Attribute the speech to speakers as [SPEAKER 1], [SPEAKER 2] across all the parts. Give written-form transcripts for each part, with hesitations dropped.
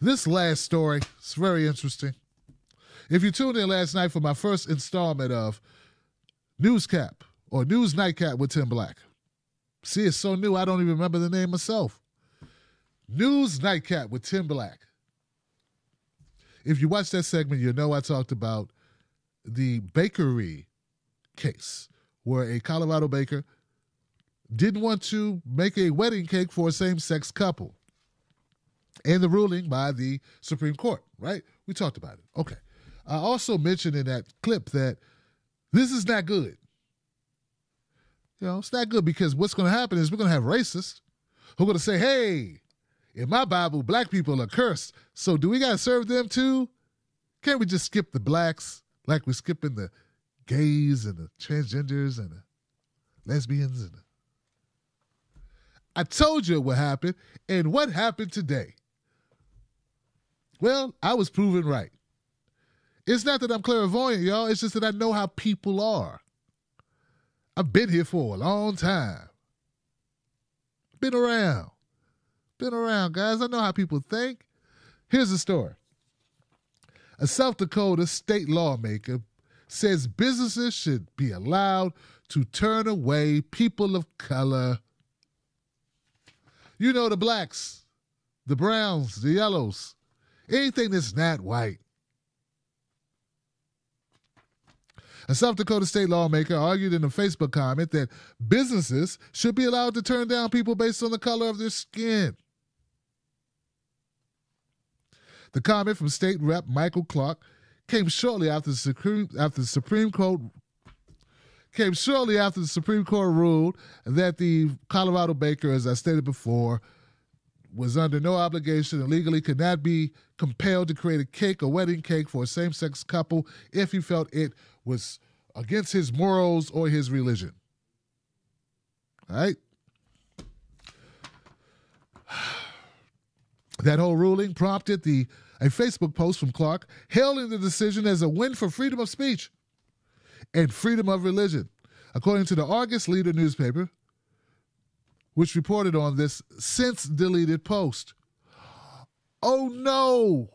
[SPEAKER 1] This last story is very interesting. If you tuned in last night for my first installment of Newscap or News Nightcap with Tim Black. See, it's so new I don't even remember the name myself. News Nightcap with Tim Black. If you watched that segment, you know I talked about the bakery case where a Colorado baker didn't want to make a wedding cake for a same-sex couple. And the ruling by the Supreme Court, right? We talked about it. Okay. I also mentioned in that clip that this is not good. You know, it's not good because what's going to happen is we're going to have racists who are going to say, hey, in my Bible, black people are cursed. So do we got to serve them too? Can't we just skip the blacks like we're skipping the gays and the transgenders and the lesbians? I told you what happened, and what happened today? Well, I was proven right. It's not that I'm clairvoyant, y'all. It's just that I know how people are. I've been here for a long time. Been around. Guys. I know how people think. Here's the story. A South Dakota state lawmaker says businesses should be allowed to turn away people of color. You know, the blacks, the browns, the yellows, anything that's not white. A South Dakota state lawmaker argued in a Facebook comment that businesses should be allowed to turn down people based on the color of their skin. The comment from State Rep Michael Clark came shortly after the Supreme Court ruled that the Colorado baker, as I stated before, was under no obligation and legally could not be compelled to create a cake or wedding cake for a same-sex couple if he felt it was against his morals or his religion. All right? That whole ruling prompted a Facebook post from Clark hailing the decision as a win for freedom of speech and freedom of religion. According to the Argus Leader newspaper, which reported on this since-deleted post. Oh no!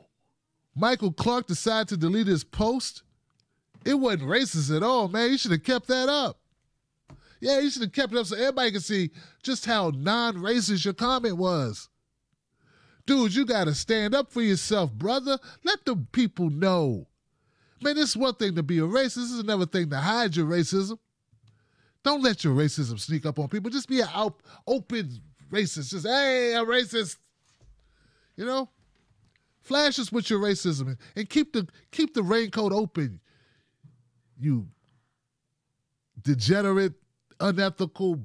[SPEAKER 1] Michael Clark decided to delete his post? It wasn't racist at all, man. You should have kept that up. Yeah, you should have kept it up so everybody could see just how non-racist your comment was. Dude, you got to stand up for yourself, brother. Let the people know. Man, it's one thing to be a racist. This is another thing to hide your racism. Don't let your racism sneak up on people. Just be an open racist. Just, hey, I'm racist. You know? Flash us with your racism and keep the raincoat open. You degenerate, unethical,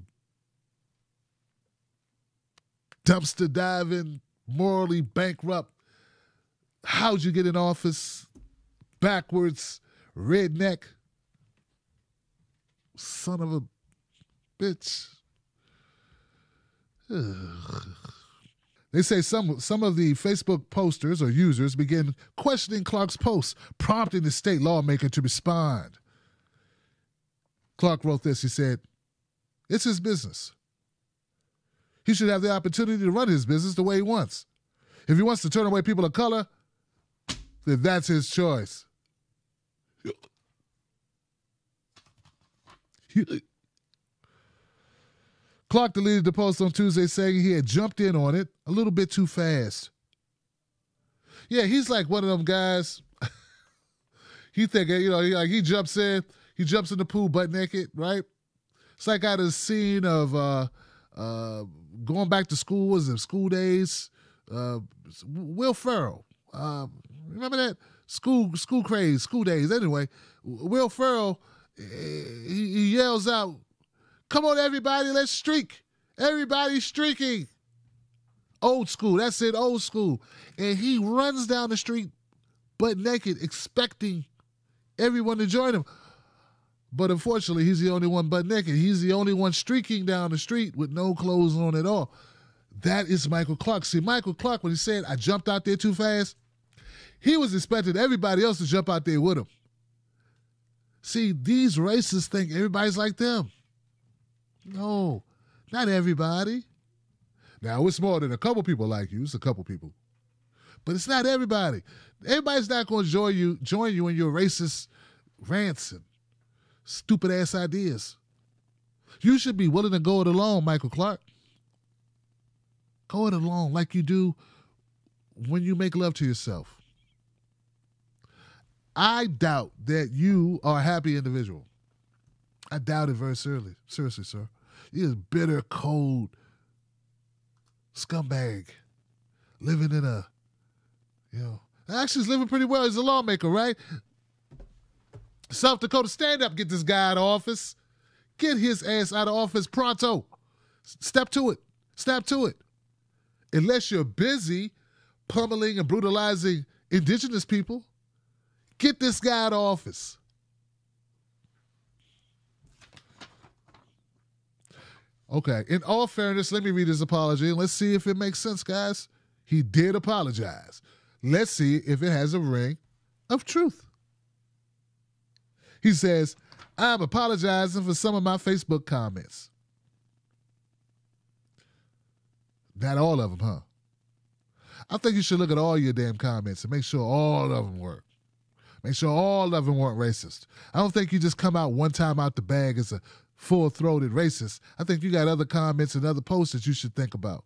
[SPEAKER 1] dumpster diving, morally bankrupt. How'd you get in office? Backwards, redneck. Son of a bitch. Ugh. They say some of the Facebook posters or users began questioning Clark's post, prompting the state lawmaker to respond. Clark wrote this. He said, it's his business. He should have the opportunity to run his business the way he wants. If he wants to turn away people of color, then that's his choice. Clark deleted the post on Tuesday saying he had jumped in on it a little bit too fast. Yeah, he's like one of them guys. He he jumps in the pool butt naked, right? It's like out of the scene of going back to school, was it School Days? Will Ferrell. Remember that? School Craze, School Days. Anyway, Will Ferrell, he yells out, come on, everybody, let's streak. Everybody's streaking. Old school. That's it, old school. And he runs down the street butt naked, expecting everyone to join him. But unfortunately, he's the only one butt naked. He's the only one streaking down the street with no clothes on at all. That is Michael Clark. See, Michael Clark, when he said, I jumped out there too fast, he was expecting everybody else to jump out there with him. See, these racists think everybody's like them. No, not everybody. Now, it's more than a couple people like you. It's a couple people. But it's not everybody. Everybody's not going to join you in your racist rants and stupid ass ideas. You should be willing to go it alone, Michael Clark. Go it alone like you do when you make love to yourself. I doubt that you are a happy individual. I doubt it very seriously, sir. You're a bitter, cold scumbag living in a, actually he's living pretty well. He's a lawmaker, right? South Dakota, stand up, get this guy out of office. Get his ass out of office pronto. Step to it. Snap to it. Unless you're busy pummeling and brutalizing indigenous people, get this guy out of office. Okay, in all fairness, let me read his apology and let's see if it makes sense, guys. He did apologize. Let's see if it has a ring of truth. He says, I'm apologizing for some of my Facebook comments. Not all of them, huh? I think you should look at all your damn comments and make sure all of them work. Make sure all of them weren't racist. I don't think you just come out one time out the bag as a full-throated racist. I think you got other comments and other posts that you should think about.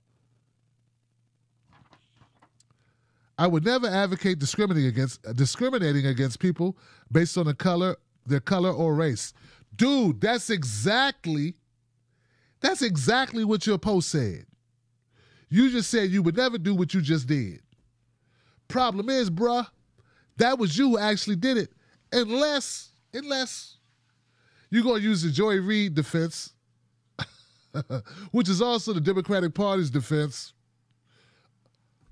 [SPEAKER 1] I would never advocate discriminating against people based on their color or race. Dude, that's exactly what your post said. You just said you would never do what you just did. Problem is, bruh, that was you who actually did it. Unless you're going to use the Joy Reid defense, which is also the Democratic Party's defense.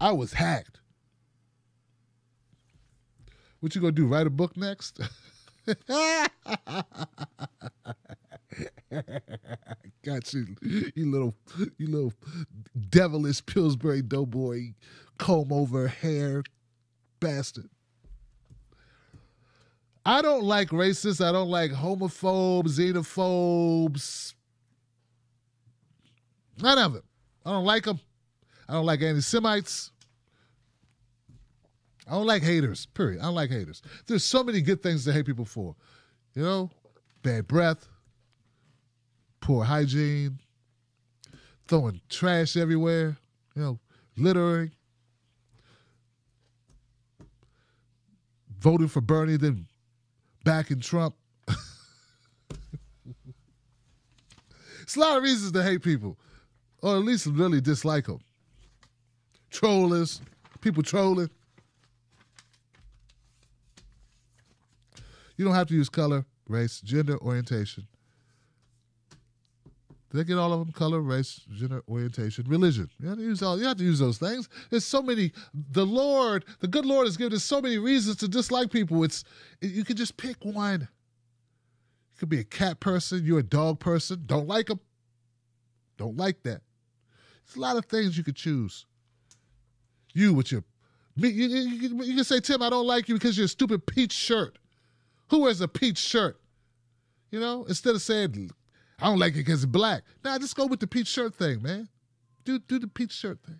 [SPEAKER 1] I was hacked. What you going to do, write a book next? Got you, you little devilish Pillsbury Doughboy, comb over hair bastard. I don't like racists. I don't like homophobes, xenophobes. None of it. I don't like them. I don't like anti-Semites. I don't like haters, period. I don't like haters. There's so many good things to hate people for. Bad breath, poor hygiene, throwing trash everywhere, littering, voting for Bernie, then backing Trump. It's a lot of reasons to hate people, or at least really dislike them. Trollers, people trolling. You don't have to use color, race, gender, orientation. Did I get all of them? Color, race, gender, orientation, religion. You have to use those things. There's so many. The good Lord has given us so many reasons to dislike people. You can just pick one. You could be a cat person. You're a dog person. Don't like them. Don't like that. There's a lot of things you could choose. You can say, Tim, I don't like you because you're a stupid peach shirt. Who wears a peach shirt? Instead of saying, I don't like it because it's black. Nah, just go with the peach shirt thing, man. Do the peach shirt thing.